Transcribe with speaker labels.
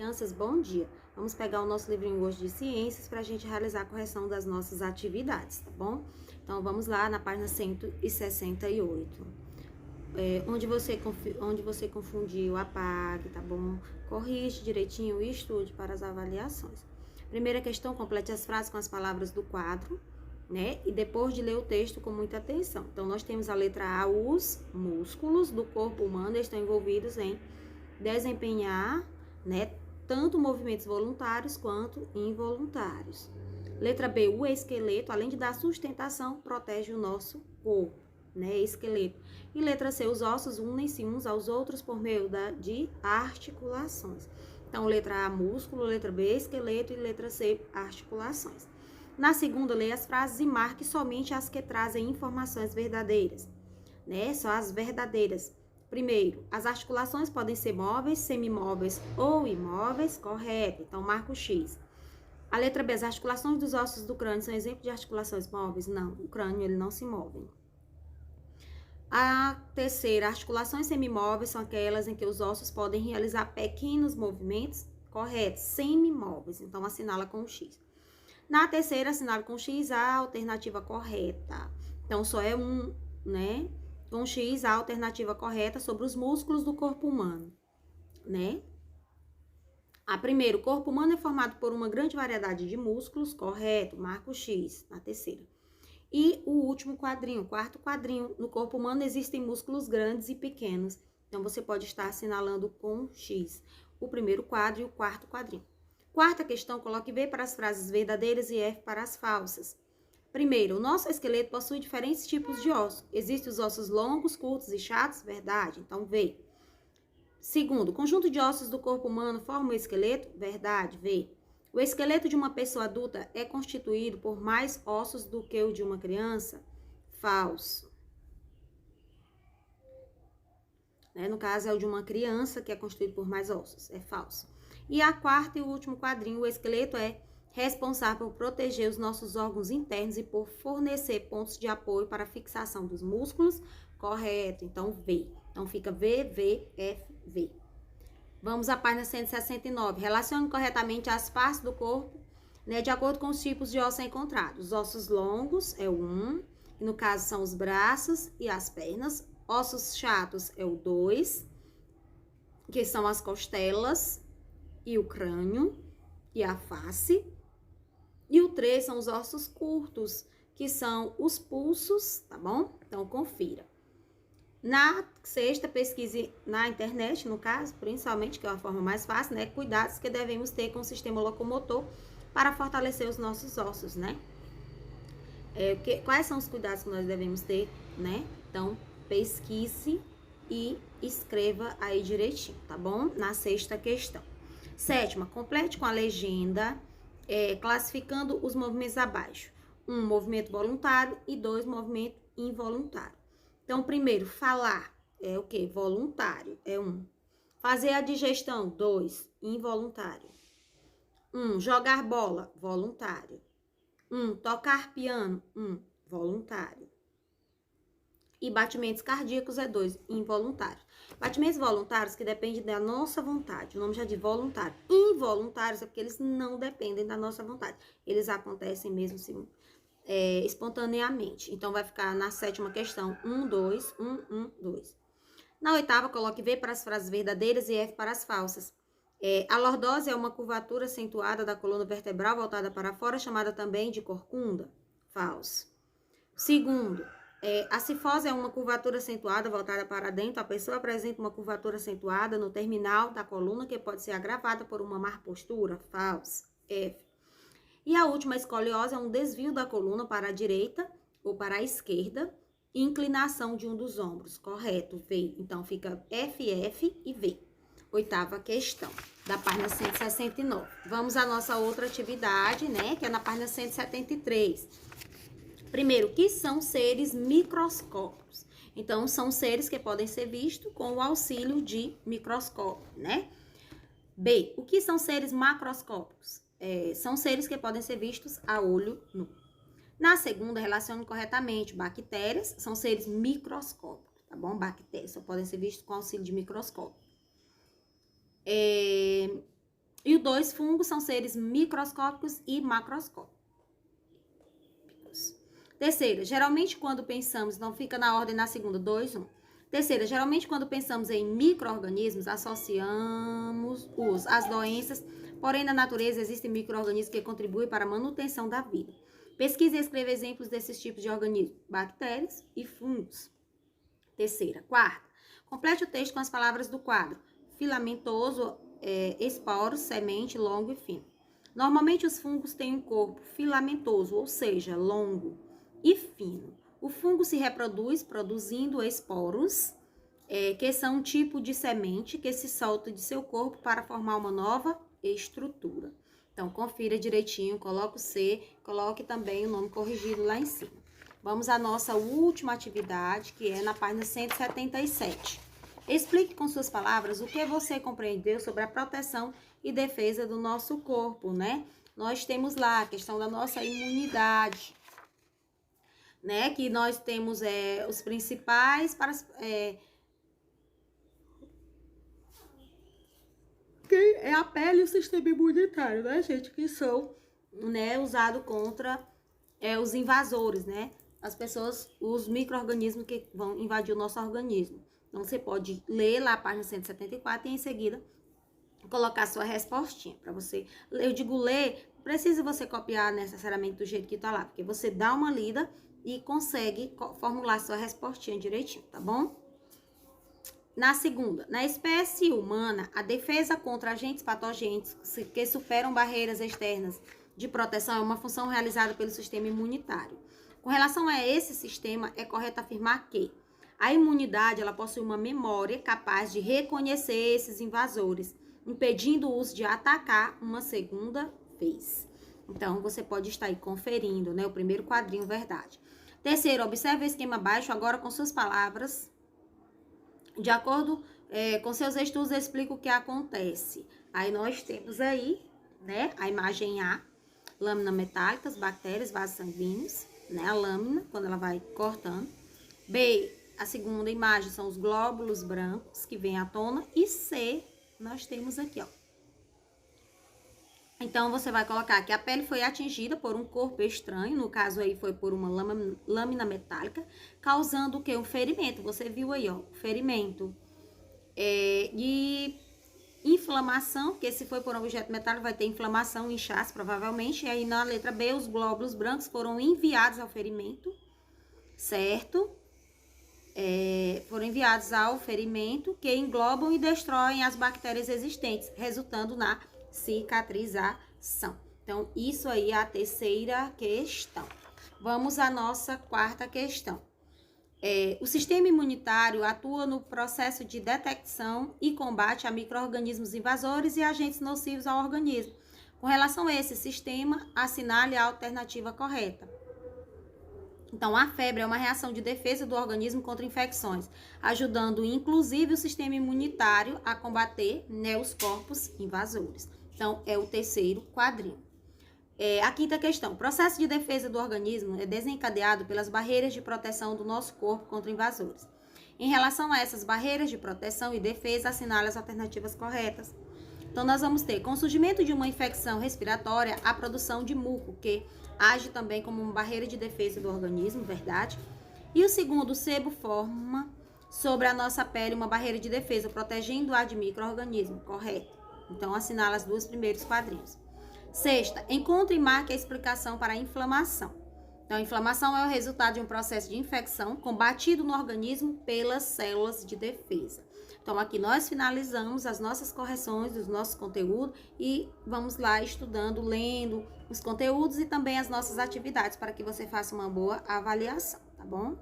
Speaker 1: Crianças, bom dia. Vamos pegar o nosso livrinho hoje de ciências para a gente realizar a correção das nossas atividades, tá bom? Então, vamos lá na página 168. Onde você confundiu, apague, tá bom? Corrige direitinho e estude para as avaliações. Primeira questão, complete as frases com as palavras do quadro, né? E depois de ler o texto com muita atenção. Então, nós temos a letra A, os músculos do corpo humano estão envolvidos em desempenhar, né, tanto movimentos voluntários quanto involuntários. Letra B, o esqueleto, além de dar sustentação, protege o nosso corpo, né, esqueleto. E letra C, os ossos unem-se uns aos outros por meio de articulações. Então, letra A, músculo, letra B, esqueleto e letra C, articulações. Na segunda, leia as frases e marque somente as que trazem informações verdadeiras, né, só as verdadeiras. Primeiro, as articulações podem ser móveis, semimóveis ou imóveis, correto. Então, marca o X. A letra B, as articulações dos ossos do crânio são exemplo de articulações móveis? Não, o crânio ele não se move. A terceira, articulações semimóveis são aquelas em que os ossos podem realizar pequenos movimentos, correto, semimóveis. Então, assinala com o X. Na terceira, assinala com o X a alternativa correta. Então, só é um, né? Com X, a alternativa correta sobre os músculos do corpo humano, né? A primeira, o corpo humano é formado por uma grande variedade de músculos, correto, marca o X, na terceira. E o último quadrinho, o quarto quadrinho, no corpo humano existem músculos grandes e pequenos, então você pode estar assinalando com X o primeiro quadro e o quarto quadrinho. Quarta questão, coloque V para as frases verdadeiras e F para as falsas. Primeiro, o nosso esqueleto possui diferentes tipos de ossos. Existem os ossos longos, curtos e chatos, verdade? Então, V. Segundo, o conjunto de ossos do corpo humano forma o esqueleto, verdade? V. O esqueleto de uma pessoa adulta é constituído por mais ossos do que o de uma criança? Falso. Né? No caso, é o de uma criança que é constituído por mais ossos, é falso. E a quarta e o último quadrinho, o esqueleto é responsável por proteger os nossos órgãos internos e por fornecer pontos de apoio para a fixação dos músculos, correto? Então, V. Então, fica V, V, F, V. Vamos à página 169. Relacione corretamente as partes do corpo, né, de acordo com os tipos de ossos encontrados. Os ossos longos é o 1, e no caso são os braços e as pernas. Ossos chatos é o 2, que são as costelas e o crânio e a face. E o 3 são os ossos curtos, que são os pulsos, tá bom? Então, confira. Na sexta, pesquise na internet, no caso, principalmente, que é a forma mais fácil, né? Cuidados que devemos ter com o sistema locomotor para fortalecer os nossos ossos, né? Quais são os cuidados que nós devemos ter, né? Então, pesquise e escreva aí direitinho, tá bom? Na sexta questão. Sétima, complete com a legenda, classificando os movimentos abaixo. 1, movimento voluntário e 2, movimento involuntário. Então, primeiro, falar é o quê? Voluntário, é 1. Fazer a digestão, 2, involuntário. 1, jogar bola, voluntário. 1, tocar piano, 1, voluntário. E batimentos cardíacos é 2, involuntários. Batimentos voluntários que dependem da nossa vontade. O nome já diz voluntário. Involuntários é porque eles não dependem da nossa vontade. Eles acontecem mesmo assim, espontaneamente. Então, vai ficar na sétima questão 1, 2, 1, 1, 2. Na oitava, coloque V para as frases verdadeiras e F para as falsas. A lordose é uma curvatura acentuada da coluna vertebral voltada para fora, chamada também de corcunda. Falso. Segundo, a cifose é uma curvatura acentuada voltada para dentro. A pessoa apresenta uma curvatura acentuada no terminal da coluna que pode ser agravada por uma má postura. Falso. F. E a última, escoliose, é um desvio da coluna para a direita ou para a esquerda e inclinação de um dos ombros. Correto, V. Então, fica FF e V. Oitava questão, da página 169. Vamos à nossa outra atividade, né? Que é na página 173. Primeiro, o que são seres microscópicos? Então, são seres que podem ser vistos com o auxílio de microscópio, né? B, o que são seres macroscópicos? São seres que podem ser vistos a olho nu. Na segunda, relacione corretamente. Bactérias são seres microscópicos, tá bom? Bactérias só podem ser vistos com auxílio de microscópio. E o 2, fungos são seres microscópicos e macroscópicos. Terceira, geralmente quando pensamos, não fica na ordem na segunda, 2, 1. Terceira, geralmente quando pensamos em micro-organismos, associamos às doenças, porém na natureza existem micro-organismos que contribuem para a manutenção da vida. Pesquise e escreva exemplos desses tipos de organismos, bactérias e fungos. Terceira. Quarta, complete o texto com as palavras do quadro. Filamentoso, esporos, semente, longo e fino. Normalmente os fungos têm um corpo filamentoso, ou seja, longo e fino. O fungo se reproduz produzindo esporos, que são um tipo de semente que se solta de seu corpo para formar uma nova estrutura. Então, confira direitinho, coloque o C, coloque também o nome corrigido lá em cima. Vamos à nossa última atividade, que é na página 177. Explique com suas palavras o que você compreendeu sobre a proteção e defesa do nosso corpo, né? Nós temos lá a questão da nossa imunidade, né? Que nós temos os principais para... que é a pele e o sistema imunitário, né, gente? Que são, né, usados contra os invasores, né? As pessoas, os micro-organismos que vão invadir o nosso organismo. Então, você pode ler lá a página 174 e em seguida colocar sua respostinha para você. Eu digo ler, não precisa você copiar necessariamente do jeito que tá lá, porque você dá uma lida e consegue formular sua respostinha direitinho, tá bom? Na segunda, na espécie humana, a defesa contra agentes patogênicos que superam barreiras externas de proteção é uma função realizada pelo sistema imunitário. Com relação a esse sistema, é correto afirmar que a imunidade ela possui uma memória capaz de reconhecer esses invasores, impedindo-os de atacar uma segunda vez. Então, você pode estar aí conferindo, né, o primeiro quadrinho, verdade. Terceiro, observe o esquema abaixo agora com suas palavras. De acordo com seus estudos, explica o que acontece. Aí nós temos aí, né, a imagem A, lâmina metálica, bactérias, vasos sanguíneos, né, a lâmina, quando ela vai cortando. B, a segunda imagem são os glóbulos brancos que vêm à tona. E C, nós temos aqui, ó. Então, você vai colocar que a pele foi atingida por um corpo estranho, no caso aí foi por uma lâmina metálica, causando o quê? Um ferimento. Você viu aí, ó, ferimento. De inflamação, porque se foi por um objeto metálico vai ter inflamação, inchaço, provavelmente. E aí na letra B, os glóbulos brancos foram enviados ao ferimento, certo? Foram enviados ao ferimento, que englobam e destroem as bactérias existentes, resultando na cicatrização. Então, isso aí é a terceira questão. Vamos à nossa quarta questão. O sistema imunitário atua no processo de detecção e combate a micro-organismos invasores e agentes nocivos ao organismo. Com relação a esse sistema, assinale a alternativa correta. Então, a febre é uma reação de defesa do organismo contra infecções, ajudando inclusive o sistema imunitário a combater, né, os corpos invasores. Então, é o terceiro quadrinho. A quinta questão. O processo de defesa do organismo é desencadeado pelas barreiras de proteção do nosso corpo contra invasores. Em relação a essas barreiras de proteção e defesa, assinale as alternativas corretas. Então, nós vamos ter, com o surgimento de uma infecção respiratória, a produção de muco, que age também como uma barreira de defesa do organismo, verdade? E o segundo, o sebo forma sobre a nossa pele uma barreira de defesa, protegendo-a de micro-organismo, correto? Então, assinala os dois primeiros quadrinhos. Sexta, encontre e marque a explicação para a inflamação. Então, a inflamação é o resultado de um processo de infecção combatido no organismo pelas células de defesa. Então, aqui nós finalizamos as nossas correções dos nossos conteúdos e vamos lá estudando, lendo os conteúdos e também as nossas atividades para que você faça uma boa avaliação, tá bom?